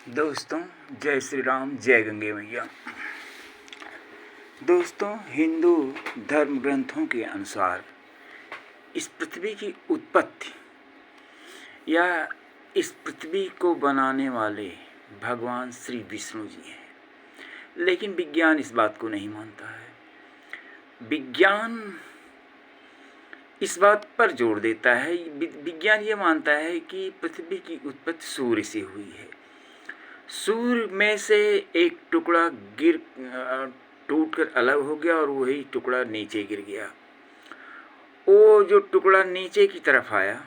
दोस्तों, जय श्री राम, जय गंगे मैया। दोस्तों, हिंदू धर्म ग्रंथों के अनुसार इस पृथ्वी की उत्पत्ति या इस पृथ्वी को बनाने वाले भगवान श्री विष्णु जी हैं, लेकिन विज्ञान इस बात को नहीं मानता है। विज्ञान इस बात पर जोर देता है, विज्ञान ये मानता है कि पृथ्वी की उत्पत्ति सूर्य से हुई है। सूर्य में से एक टुकड़ा टूटकर अलग हो गया और वही टुकड़ा नीचे गिर गया। वो जो टुकड़ा नीचे की तरफ आया,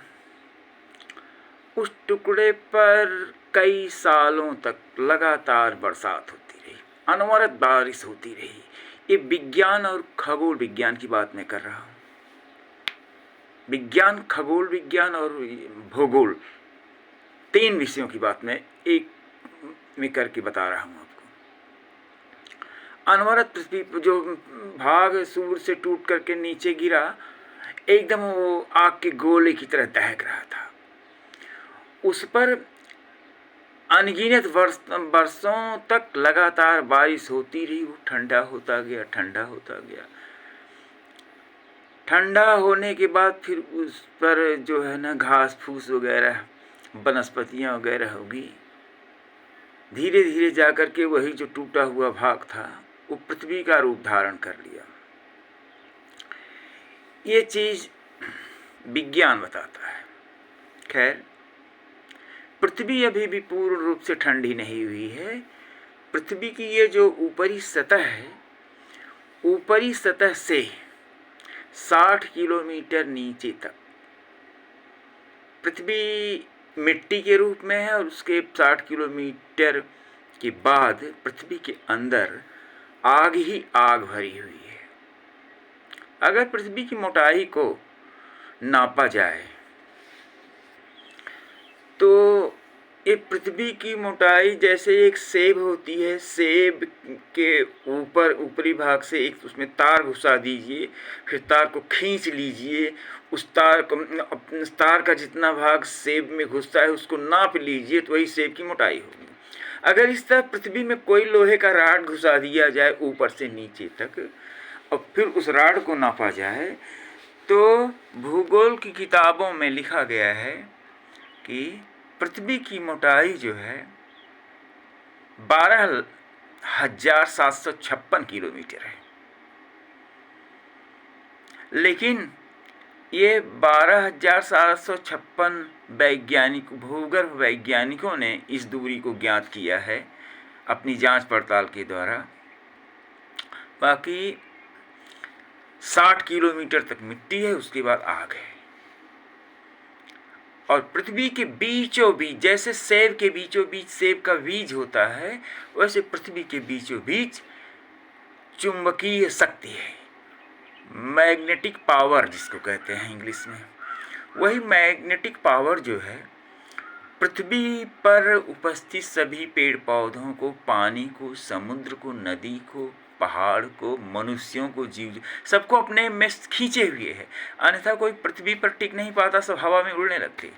उस टुकड़े पर कई सालों तक लगातार बरसात होती रही, अनवरत बारिश होती रही। ये विज्ञान और खगोल विज्ञान की बात मैं कर रहा हूँ। विज्ञान, खगोल विज्ञान और भूगोल, तीन विषयों की बात मैं एक में करके बता रहा हूँ आपको। अनवरत पृथ्वी जो भाग सूर्य से टूट करके नीचे गिरा, एकदम वो आग के गोले की तरह दहक रहा था। उस पर अनगिनत वर्षों तक लगातार बारिश होती रही। वो ठंडा होता गया, ठंडा होता गया। ठंडा होने के बाद फिर उस पर जो है ना घास फूस वगैरह, वनस्पतियाँ वगैरह होगी। धीरे धीरे जाकर के वही जो टूटा हुआ भाग था वो पृथ्वी का रूप धारण कर लिया। ये चीज विज्ञान बताता है। खैर, पृथ्वी अभी भी पूर्ण रूप से ठंडी नहीं हुई है। पृथ्वी की ये जो ऊपरी सतह है, ऊपरी सतह से 60 किलोमीटर नीचे तक पृथ्वी मिट्टी के रूप में है, और उसके 60 किलोमीटर के बाद पृथ्वी के अंदर आग ही आग भरी हुई है। अगर पृथ्वी की मोटाई को नापा जाए तो ये पृथ्वी की मोटाई जैसे एक सेब होती है। सेब के ऊपरी भाग से एक उसमें तार घुसा दीजिए, फिर तार को खींच लीजिए, उस तार का जितना भाग सेब में घुसता है उसको नाप लीजिए, तो वही सेब की मोटाई होगी। अगर इस तरह पृथ्वी में कोई लोहे का राड घुसा दिया जाए ऊपर से नीचे तक, और फिर उस राड को नापा जाए, तो भूगोल की किताबों में लिखा गया है कि पृथ्वी की मोटाई जो है 12,756 किलोमीटर है। लेकिन ये 12,756 भूगर्भ वैज्ञानिकों ने इस दूरी को ज्ञात किया है अपनी जांच पड़ताल के द्वारा। बाकी 60 किलोमीटर तक मिट्टी है, उसके बाद आग है। और पृथ्वी के बीचों बीच, जैसे सेब के बीचों बीच सेब का बीज होता है, वैसे पृथ्वी के बीचों बीच चुंबकीय शक्ति है, मैग्नेटिक पावर जिसको कहते हैं इंग्लिश में। वही मैग्नेटिक पावर जो है पृथ्वी पर उपस्थित सभी पेड़ पौधों को, पानी को, समुद्र को, नदी को, पहाड़ को, मनुष्यों को, जीव सबको अपने में खींचे हुए है। अन्यथा कोई पृथ्वी पर टिक नहीं पाता, सब हवा में उड़ने लगते।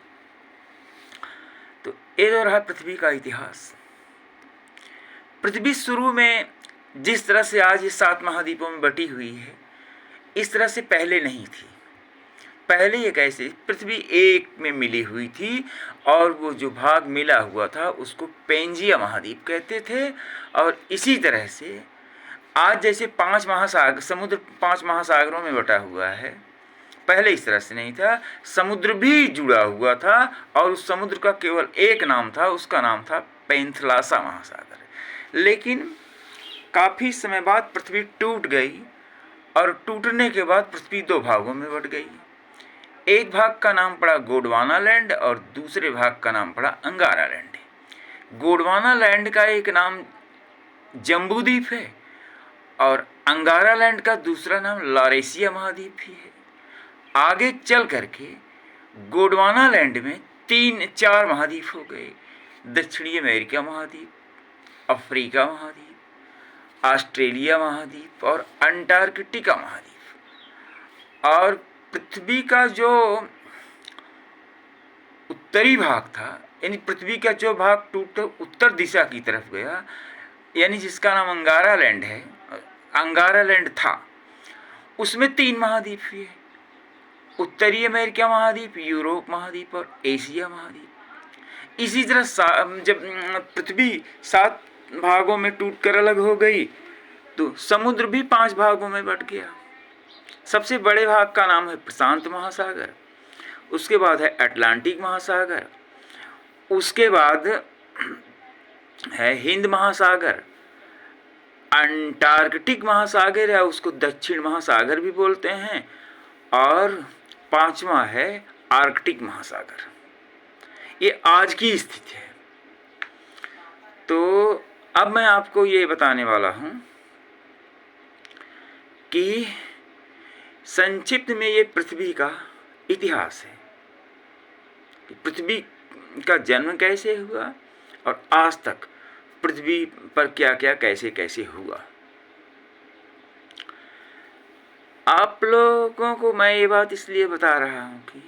तो ये जो रहा पृथ्वी का इतिहास। पृथ्वी शुरू में जिस तरह से आज ये 7 महाद्वीपों में बटी हुई है, इस तरह से पहले नहीं थी। पहले ये कैसे पृथ्वी एक में मिली हुई थी, और वो जो भाग मिला हुआ था उसको पेंजिया महाद्वीप कहते थे। और इसी तरह से आज जैसे 5 महासागर, समुद्र 5 महासागरों में बटा हुआ है, पहले इस तरह से नहीं था। समुद्र भी जुड़ा हुआ था, और उस समुद्र का केवल एक नाम था, उसका नाम था पेंथलासा महासागर। लेकिन काफ़ी समय बाद पृथ्वी टूट गई, और टूटने के बाद पृथ्वी 2 भागों में बट गई। एक भाग का नाम पड़ा गोंडवाना लैंड, और दूसरे भाग का नाम पड़ा अंगारा लैंड। गोंडवाना लैंड का एक नाम जम्बूद्वीप है, और अंगारा लैंड का दूसरा नाम लॉरेशिया महाद्वीप ही है। आगे चल करके गोंडवाना लैंड में 3-4 महाद्वीप हो गए। दक्षिणी अमेरिका महाद्वीप, अफ्रीका महाद्वीप, ऑस्ट्रेलिया महाद्वीप और अंटार्कटिका महाद्वीप। और पृथ्वी का जो उत्तरी भाग था यानी पृथ्वी का जो भाग टूट उत्तर दिशा की तरफ गया, यानी जिसका नाम अंगारा लैंड है, अंगारा लैंड था, उसमें 3 महाद्वीप हुए, उत्तरी अमेरिका महाद्वीप, यूरोप महाद्वीप और एशिया महाद्वीप। इसी तरह जब पृथ्वी 7 भागों में टूटकर अलग हो गई तो समुद्र भी 5 भागों में बट गया। सबसे बड़े भाग का नाम है प्रशांत महासागर, उसके बाद है अटलांटिक महासागर, उसके बाद है हिंद महासागर, अंटार्कटिक महासागर है, उसको दक्षिण महासागर भी बोलते हैं, और 5वां है आर्कटिक महासागर। ये आज की स्थिति है। तो अब मैं आपको ये बताने वाला हूं कि संक्षिप्त में ये पृथ्वी का इतिहास है कि पृथ्वी का जन्म कैसे हुआ और आज तक पृथ्वी पर क्या क्या कैसे कैसे हुआ। आप लोगों को मैं ये बात इसलिए बता रहा हूँ कि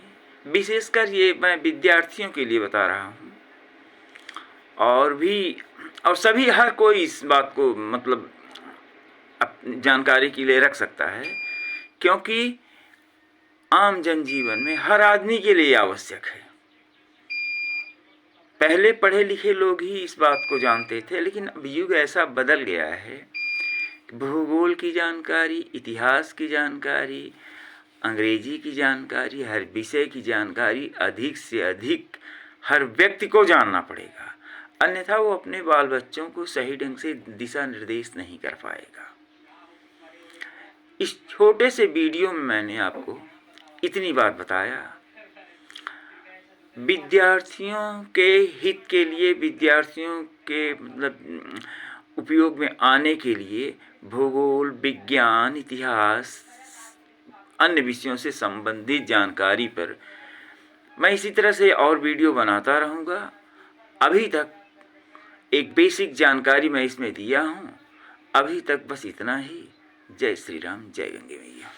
विशेषकर ये मैं विद्यार्थियों के लिए बता रहा हूँ, और सभी हर कोई इस बात को मतलब जानकारी के लिए रख सकता है, क्योंकि आम जनजीवन में हर आदमी के लिए आवश्यक है। पहले पढ़े लिखे लोग ही इस बात को जानते थे, लेकिन अब युग ऐसा बदल गया है कि भूगोल की जानकारी, इतिहास की जानकारी, अंग्रेजी की जानकारी, हर विषय की जानकारी अधिक से अधिक हर व्यक्ति को जानना पड़ेगा, अन्यथा वो अपने बाल बच्चों को सही ढंग से दिशा निर्देश नहीं कर पाएगा। इस छोटे से वीडियो में मैंने आपको इतनी बात बताया। विद्यार्थियों के हित के लिए, विद्यार्थियों के मतलब उपयोग में आने के लिए भूगोल, विज्ञान, इतिहास, अन्य विषयों से संबंधित जानकारी पर मैं इसी तरह से और वीडियो बनाता रहूँगा। अभी तक एक बेसिक जानकारी मैं इसमें दिया हूँ। अभी तक बस इतना ही। जय श्री राम, जय गंगे मैया।